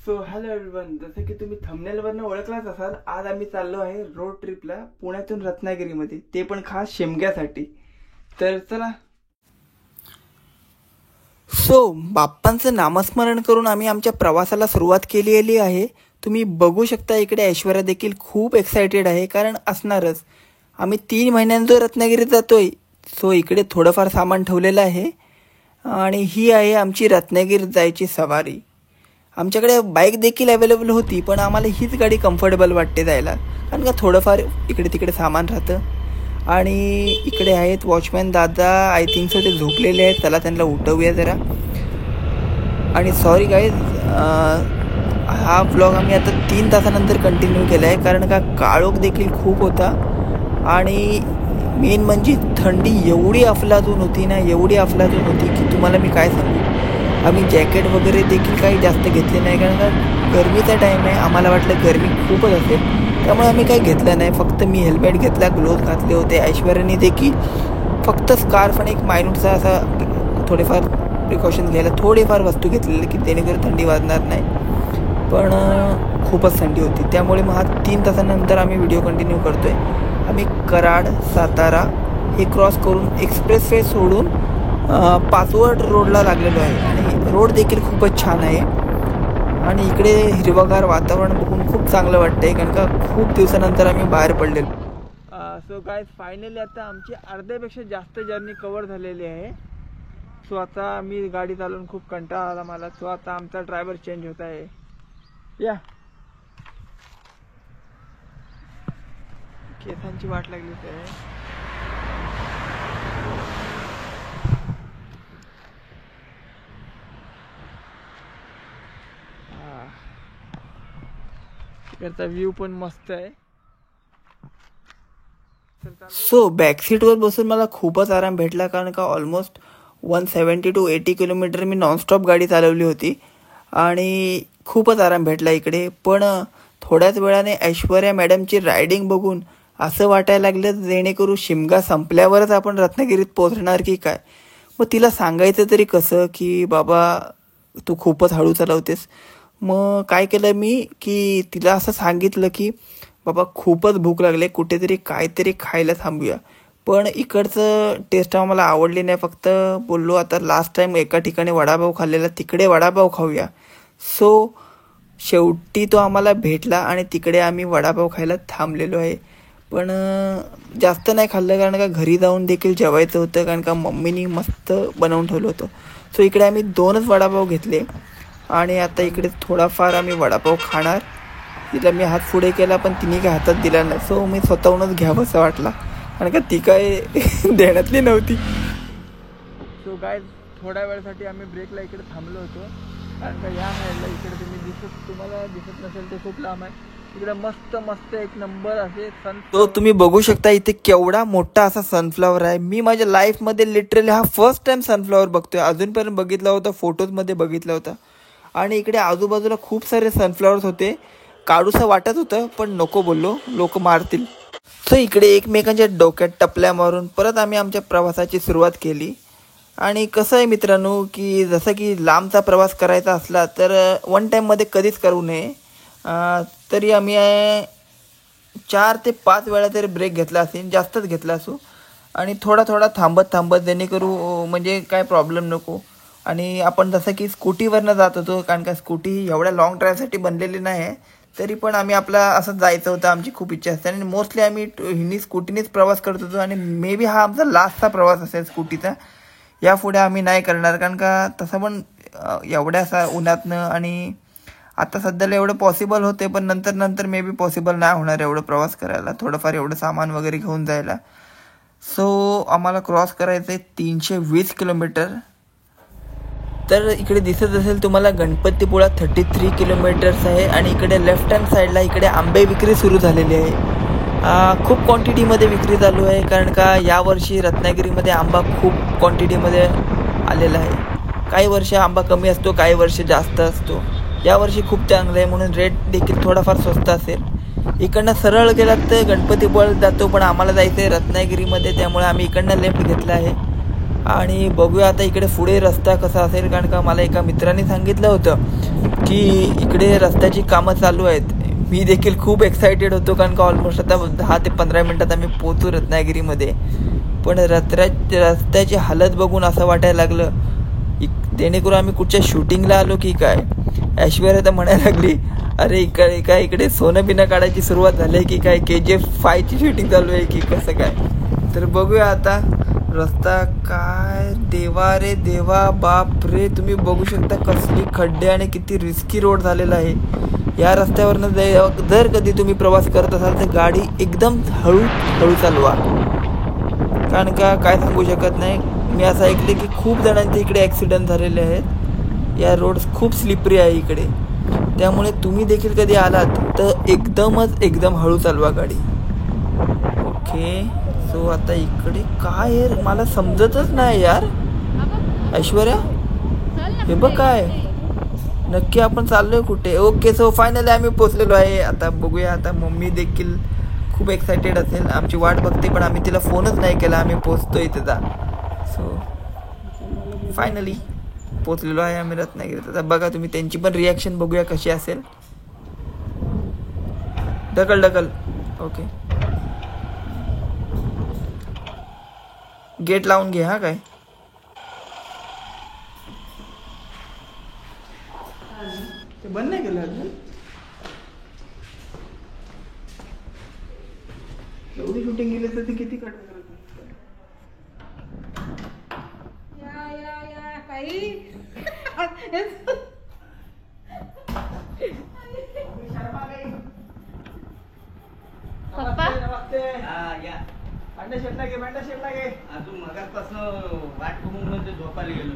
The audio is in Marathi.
सो हॅलो एव्हरीवन, जसे की तुम्ही थंबनेलवरनं ओळखलाच असाल, आज आम्ही चाललो आहे रोड ट्रिपला पुण्यातून रत्नागिरीमध्ये, ते पण खास शेमग्यासाठी. तर चला. सो बाप्पांचं नामस्मरण करून आम्ही आमच्या प्रवासाला सुरुवात केलेली आहे. तुम्ही बघू शकता इकडे ऐश्वर्या देखील खूप एक्सायटेड आहे, कारण असणारच. आम्ही 3 महिन्यांचं रत्नागिरीत जातोय. सो इकडे थोडंफार सामान ठेवलेलं आहे आणि ही आहे आमची रत्नागिरीत जायची सवारी. आमच्याकडे बाईक देखील अवेलेबल होती, पण आम्हाला हीच गाडी कम्फर्टेबल वाटते जायला, कारण का थोडंफार इकडे तिकडे सामान राहतं. आणि इकडे आहेत वॉचमॅन दादा, आय थिंक सो ते झोपलेले आहेत. चला त्यांना उठवूया जरा. आणि सॉरी गाईज, हा व्लॉग आम्ही आता 3 तासानंतर कंटिन्यू केला आहे, कारण का काळोख देखील खूप होता आणि मेन म्हणजे थंडी एवढी अफलातून होती ना, एवढी अफलातून होती की तुम्हाला मी काय सांगू. आम्ही जॅकेट वगैरे देखील काही जास्त घेतले नाही, कारण का गरमीचा टाईम आहे. आम्हाला वाटलं गरमी खूपच असेल, त्यामुळे आम्ही काही घेतलं नाही. फक्त मी हेल्मेट घेतला, ग्लोव्ज घातले होते. ऐश्वर्याने देखील फक्त स्कार्फ आणि एक मायनूटचा असा थोडेफार प्रिकॉशन घ्यायला थोडेफार वस्तू घेतलेले की जेणेकरून थंडी वाजणार नाही. पण खूपच थंडी होती, त्यामुळे मग हा 3 तासानंतर आम्ही व्हिडिओ कंटिन्यू करतो आहे. आम्ही कराड, सातारा हे क्रॉस करून एक्सप्रेस वे सोडून पाचवड रोडला लागलेलो आहे आणि रोड देखील खूपच छान आहे. आणि इकडे हिरवगार वातावरण बघून खूप चांगलं वाटतंय, कारण का खूप दिवसानंतर आम्ही बाहेर पडलेलो. सो गाईज, फायनली आता आमची अर्ध्यापेक्षा जास्त जर्नी कव्हर झालेली आहे. सो आता मी गाडी चालवून खूप कंटाळा आला मला. सो आता आमचा ड्रायव्हर चेंज होत आहे. या केसांची वाट लागली आहे. तिकडचा व्ह्यू पण मस्त आहे. सो बॅक सीटवर बसून मला खूपच आराम भेटला, कारण का almost 170 to 80 kilometre me nonstop गाडी चालवली होती आणि खूपच आराम भेटला इकडे. पण थोड्याच वेळाने ऐश्वर्या मॅडमची रायडिंग बघून असं वाटायला लागलं जेणेकरून शिमगा संपल्यावरच आपण रत्नागिरीत पोहोचणार की काय. मग तिला सांगायचं तरी कसं की बाबा तू खूपच हळू चालवतेस. मग काय केलं मी की तिला असं सांगितलं की बाबा खूपच भूक लागले, कुठेतरी काहीतरी खायला थांबूया. पण इकडचं टेस्ट आम्हाला आवडली नाही. फक्त बोललो आता लास्ट टाईम एका ठिकाणी वडापाव खाल्लेला, तिकडे वडापाव खाऊया. सो शेवटी तो आम्हाला भेटला आणि तिकडे आम्ही वडापाव खायला थांबलेलो आहे. पण जास्त नाही खाल्लं, कारण का घरी जाऊन देखील जेवायचं होतं, कारण का मम्मीनी मस्त बनवून ठेवलं होतं. सो इकडे आम्ही 2च वडापाव घेतले आणि आता इकडे थोडाफार आम्ही वडापाव खाणार. तिला मी हात पुढे केला, पण तिने काय हातात दिला नाही. सो मी स्वतःहूनच घ्यावं असं वाटला, कारण का ती काय देण्यातली नव्हती. सो गाईज, थोड्या वेळासाठी आम्ही ब्रेकला इकडे थांबलो होतो, कारण का या साईडला इकडे तुम्हाला दिसत नसेल ते खूप लांब आहे. इकडे मस्त मस्त एक नंबर असे तो तुम्ही बघू शकता. इथे केवढा मोठा असा सनफ्लॉवर आहे. मी माझ्या लाईफमध्ये लिटरली हा फर्स्ट टाइम सनफ्लॉवर बघतोय. अजूनपर्यंत बघितला होता, फोटोजमध्ये बघितला होता. आणि इकडे आजूबाजूला खूप सारे सनफ्लॉवर्स होते. काढूसं वाटत होतं, पण नको बोललो, लोक मारतील. सो इकडे एकमेकांच्या डोक्यात टपल्या मारून परत आम्ही आमच्या प्रवासाची सुरुवात केली. आणि कसं आहे मित्रांनो की जसं की लांबचा प्रवास करायचा असला तर वन टाईममध्ये कधीच करू नये. तरी आम्ही 4 ते 5 वेळा तरी ब्रेक घेतला असेल, जास्तच घेतला असो. आणि थोडा थोडा थांबत जेणेकरू म्हणजे काय प्रॉब्लेम नको. आणि आपण जसं की स्कूटीवरनं जात होतो, कारण का स्कूटी एवढ्या लाँग ड्राईव्हसाठी बनलेली नाही आहे, तरी पण आम्ही आपला असं जायचं होतं. आमची खूप इच्छा असते आणि मोस्टली आम्ही स्कूटीनेच प्रवास करत होतो. आणि मे बी हा आमचा लास्टचा प्रवास असेल स्कूटीचा. यापुढे आम्ही नाही करणार, कारण का तसं पण एवढ्या असा उन्हातनं आणि आता सध्याला एवढं पॉसिबल होते, पण नंतर मे बी पॉसिबल नाही होणार एवढं प्रवास करायला, थोडंफार एवढं सामान वगैरे घेऊन जायला. सो आम्हाला क्रॉस करायचं आहे 320 किलोमीटर. तर इकडे दिसत असेल तुम्हाला गणपतीपुळा 33 किलोमीटर्स आहे. आणि इकडे लेफ्ट हँड साईडला इकडे आंबे विक्री सुरू झालेली आहे. खूप क्वांटिटीमध्ये विक्री चालू आहे, कारण का यावर्षी रत्नागिरीमध्ये आंबा खूप क्वांटिटीमध्ये आलेला आहे. काही वर्ष आंबा कमी असतो, काही वर्ष जास्त असतो. यावर्षी खूप चांगलं आहे, म्हणून रेट देखील थोडाफार स्वस्त असेल. इकडनं सरळ गेलात तर गणपतीपुळ्यात जातो, पण आम्हाला जायचं आहे रत्नागिरीमध्ये, त्यामुळे आम्ही इकडनं लेफ्ट घेतला आहे. आणि बघूया आता इकडे पुढे रस्ता कसा असेल, कारण का मला एका मित्राने सांगितलं होतं की इकडे रस्त्याची कामं चालू आहेत. मी देखील खूप एक्सायटेड होतो कारण का ऑलमोस्ट आता 10 ते 15 मिनटात आम्ही पोहोचू रत्नागिरीमध्ये. पण रस्त्याची हालत बघून असं वाटायला लागलं जेणेकरून आम्ही कुठच्या शूटिंगला आलो की काय. ऐश्वर्या तर म्हणायला लागली अरे इकडे सोनं बिनं काढायची सुरुवात झाली आहे की काय, KGF 5ची शूटिंग चालू आहे की कसं काय. तर बघूया आता रस्ता. काय देवा रे देवा, बाप रे. तुम्ही बघू शकता कसली खड्डे आणि किती रिस्की रोड झालेला आहे. या रस्त्यावरनं जर कधी तुम्ही प्रवास करत असाल तर गाडी एकदम हळू चालवा, कारण का काय सांगू शकत नाही. मी असं ऐकले की खूप जणांचे इकडे ॲक्सिडेंट झालेले आहेत. या रोड खूप स्लिपरी आहे इकडे, त्यामुळे तुम्ही देखील कधी आलात तर एकदम हळू चालवा गाडी. ओके, सो आता इकडे काय आहे मला समजतच नाही यार. ऐश्वर्या हे बघ काय नक्की आपण चाललोय कुठे. ओके, सो फायनली आम्ही पोचलेलो आहे. आता बघूया, आता मम्मी देखील खूप एक्सायटेड असेल, आमची वाट बघते, पण आम्ही तिला फोनच नाही केला. आम्ही पोचतोय तिथं. सो फायनली पोचलेलो आहे आम्ही रत्नागिरीत. आता बघा तुम्ही त्यांची पण रिॲक्शन बघूया कशी असेल. ढकल. ओके, गेट लावून घे. हा काय ते बंद नाही केलं अजून. एवढी शूटिंग गेली तर ती किती कट करत. भांडा शेट लागे अजून मगाचपासून वाट बघून म्हणजे झोपायला गेलो.